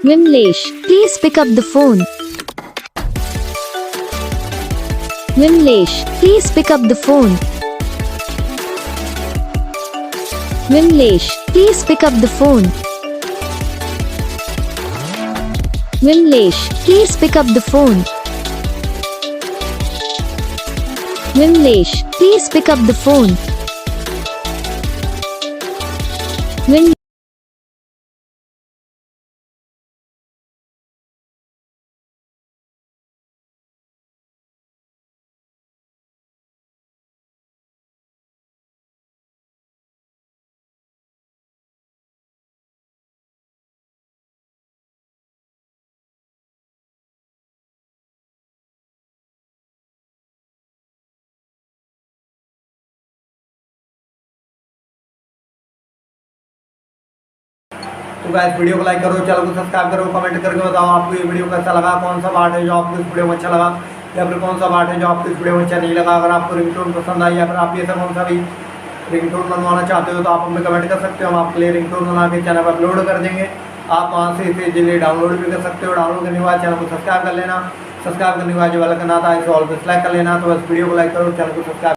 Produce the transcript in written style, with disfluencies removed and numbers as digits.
Vimlesh, please pick up the phone. Vimlesh, please pick up the phone. Vimlesh, please pick up the phone. Vimlesh, please pick up the phone. Vimlesh, please pick up the phone. Vim तो guys video को like करो, channel को subscribe करो, comment करके बताओ आपको ये video कैसा लगा, कौन सा पार्ट है जो आपको इस वीडियो में अच्छा लगा या फिर कौन सा पार्ट है जो आपको इस वीडियो में अच्छा नहीं लगा। अगर आपको रिंगटोन पसंद आई या फिर आप ये सब कौन सा भी रिंगटोन बनवाना चाहते हो तो आप हमें कमेंट कर सकते हो। हम आपके लिए रिंगटोन बना के चैनल पर अपलोड कर देंगे। आप वहाँ से इसे इजीली डाउनलोड भी कर सकते हो। डाउनलोड करने के बाद चैनल को सब्सक्राइब कर लेना। सब्सक्राइब करने के बाद जो वाला करना था इसे ऑल पे सेलेक्ट कर लेना। तो बस वीडियो को लाइक करो, चैनल को सब्सक्राइब